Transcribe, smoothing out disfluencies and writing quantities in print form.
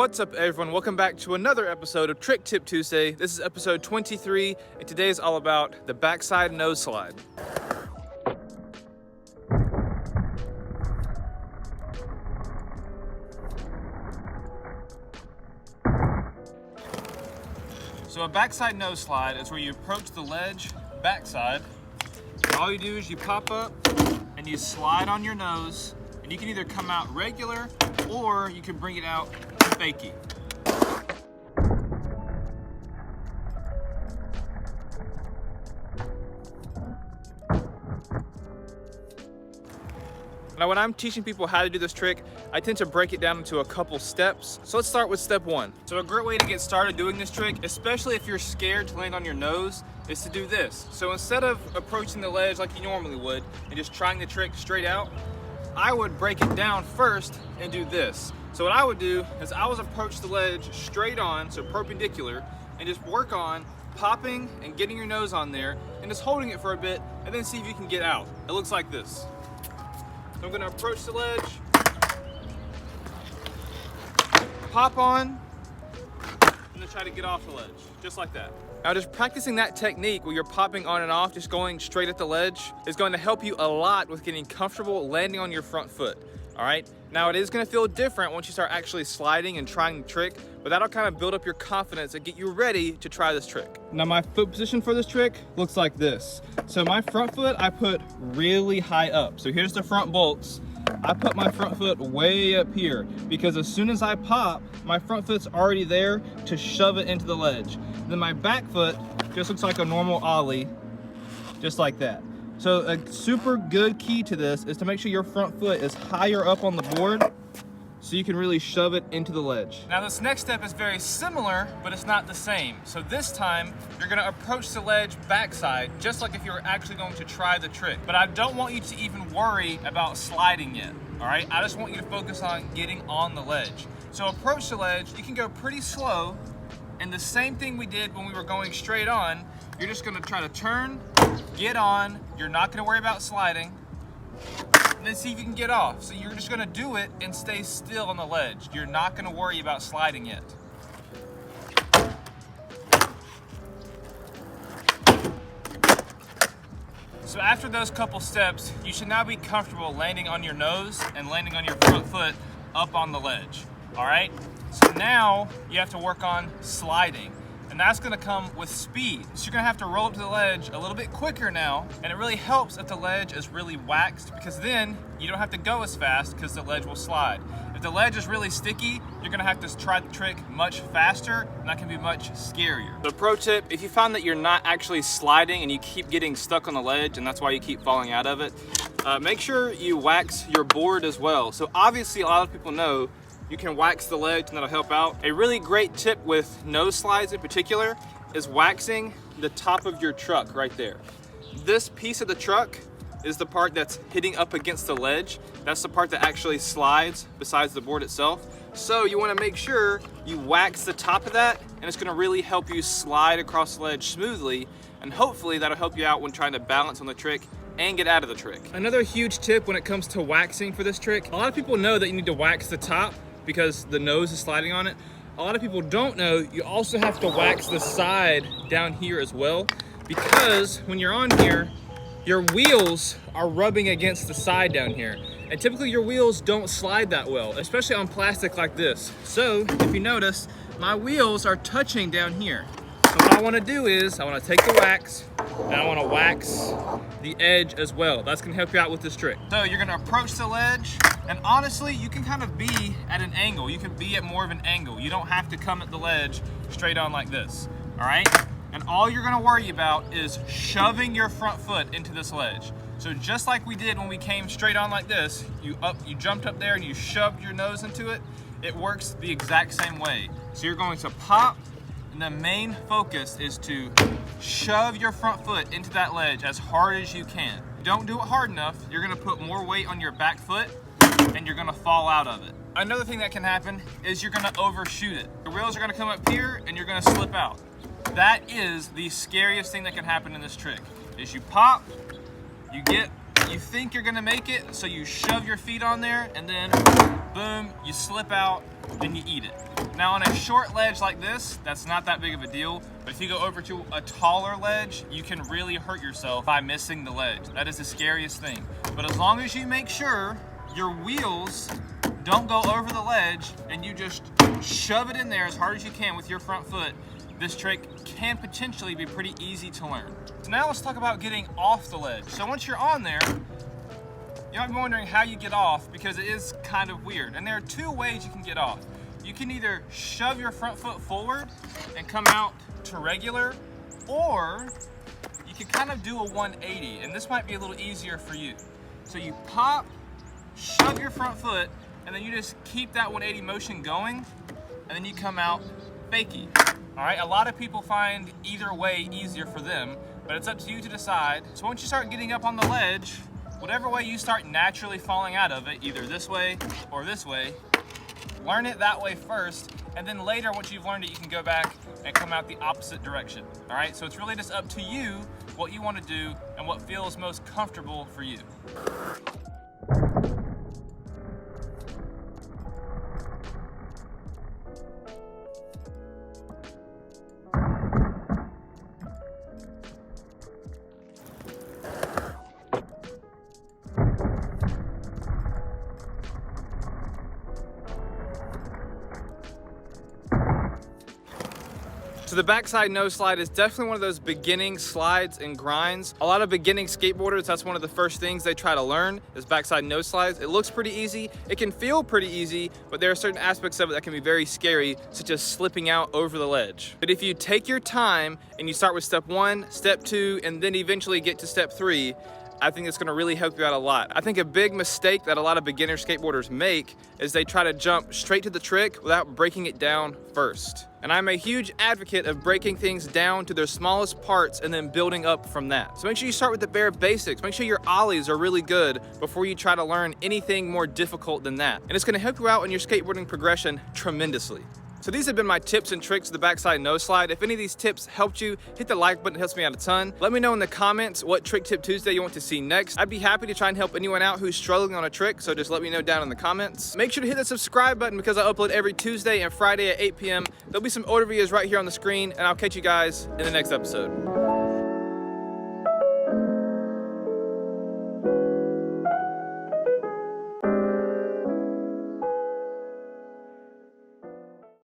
What's up everyone, welcome back to another episode of Trick Tip Tuesday. This is episode 23 and today is all about the backside nose slide. So a backside nose slide is where you approach the ledge backside. And all you do is you pop up and you slide on your nose, and you can either come out regular or you can bring it out fakey. Now when I'm teaching people how to do this trick, I tend to break it down into a couple steps. So let's start with step one. So a great way to get started doing this trick, especially if you're scared to land on your nose, is to do this. So instead of approaching the ledge like you normally would and just trying the trick straight out, I would break it down first and do this. So what I would do is I would approach the ledge straight on, so perpendicular, and just work on popping and getting your nose on there and just holding it for a bit and then see if you can get out. It looks like this. So I'm gonna approach the ledge, pop on, and then try to get off the ledge, just like that. Now just practicing that technique where you're popping on and off, just going straight at the ledge, is going to help you a lot with getting comfortable landing on your front foot, all right? Now it is gonna feel different once you start actually sliding and trying the trick, but that'll kind of build up your confidence and get you ready to try this trick. Now my foot position for this trick looks like this. So my front foot, I put really high up. So here's the front bolts. I put my front foot way up here because as soon as I pop, my front foot's already there to shove it into the ledge. Then my back foot just looks like a normal ollie, just like that. So a super good key to this is to make sure your front foot is higher up on the board so you can really shove it into the ledge. Now this next step is very similar, but it's not the same. So this time, you're gonna approach the ledge backside, just like if you were actually going to try the trick. But I don't want you to even worry about sliding yet, all right? I just want you to focus on getting on the ledge. So approach the ledge, you can go pretty slow, and the same thing we did when we were going straight on, you're just gonna try to turn, get on, you're not gonna worry about sliding, and then see if you can get off. So you're just gonna do it and stay still on the ledge. You're not gonna worry about sliding yet. So after those couple steps, you should now be comfortable landing on your nose and landing on your front foot up on the ledge, all right? So now you have to work on sliding. And that's gonna come with speed. So you're gonna have to roll up to the ledge a little bit quicker now, and it really helps if the ledge is really waxed because then you don't have to go as fast because the ledge will slide. If the ledge is really sticky, you're gonna have to try the trick much faster, and that can be much scarier. So pro tip, if you find that you're not actually sliding and you keep getting stuck on the ledge and that's why you keep falling out of it, make sure you wax your board as well. So obviously a lot of people know you can wax the ledge and that'll help out. A really great tip with nose slides in particular is waxing the top of your truck right there. This piece of the truck is the part that's hitting up against the ledge. That's the part that actually slides besides the board itself. So you wanna make sure you wax the top of that, and it's gonna really help you slide across the ledge smoothly, and hopefully that'll help you out when trying to balance on the trick and get out of the trick. Another huge tip when it comes to waxing for this trick, a lot of people know that you need to wax the top because the nose is sliding on it. A lot of people don't know you also have to wax the side down here as well, because when you're on here, your wheels are rubbing against the side down here. And typically your wheels don't slide that well, especially on plastic like this. So if you notice, my wheels are touching down here. So what I wanna do is, I wanna take the wax, and I wanna wax the edge as well. That's gonna help you out with this trick. So you're gonna approach the ledge, and honestly, you can kind of be at an angle. You can be at more of an angle. You don't have to come at the ledge straight on like this, all right? And all you're gonna worry about is shoving your front foot into this ledge. So just like we did when we came straight on like this, you jumped up there and you shoved your nose into it, it works the exact same way. So you're going to pop, and the main focus is to shove your front foot into that ledge as hard as you can. Don't do it hard enough, you're gonna put more weight on your back foot and you're gonna fall out of it. Another thing that can happen is you're gonna overshoot it. Your wheels are gonna come up here and you're gonna slip out. That is the scariest thing that can happen in this trick, is you pop, you think you're gonna make it, so you shove your feet on there and then boom, you slip out, and you eat it. Now on a short ledge like this, that's not that big of a deal, but if you go over to a taller ledge, you can really hurt yourself by missing the ledge. That is the scariest thing. But as long as you make sure your wheels don't go over the ledge and you just shove it in there as hard as you can with your front foot, this trick can potentially be pretty easy to learn. So now let's talk about getting off the ledge. So once you're on there, you might be wondering how you get off, because it is kind of weird. And there are two ways you can get off. You can either shove your front foot forward and come out to regular, or you can kind of do a 180, and this might be a little easier for you. So you pop, shove your front foot, and then you just keep that 180 motion going, and then you come out fakie. All right, a lot of people find either way easier for them, but it's up to you to decide. So once you start getting up on the ledge, whatever way you start naturally falling out of it, either this way or this way, learn it that way first, and then later, once you've learned it, you can go back and come out the opposite direction. All right, so it's really just up to you what you want to do and what feels most comfortable for you. So the backside nose slide is definitely one of those beginning slides and grinds. A lot of beginning skateboarders, that's one of the first things they try to learn is backside nose slides. It looks pretty easy, it can feel pretty easy, but there are certain aspects of it that can be very scary, such as slipping out over the ledge. But if you take your time and you start with step 1, step 2, and then eventually get to step 3, I think it's gonna really help you out a lot. I think a big mistake that a lot of beginner skateboarders make is they try to jump straight to the trick without breaking it down first. And I'm a huge advocate of breaking things down to their smallest parts and then building up from that. So make sure you start with the bare basics. Make sure your ollies are really good before you try to learn anything more difficult than that. And it's gonna help you out in your skateboarding progression tremendously. So these have been my tips and tricks of the backside nose slide. If any of these tips helped you, hit the like button, it helps me out a ton. Let me know in the comments what Trick Tip Tuesday you want to see next. I'd be happy to try and help anyone out who's struggling on a trick, so just let me know down in the comments. Make sure to hit the subscribe button because I upload every Tuesday and Friday at 8 p.m. There'll be some older videos right here on the screen, and I'll catch you guys in the next episode.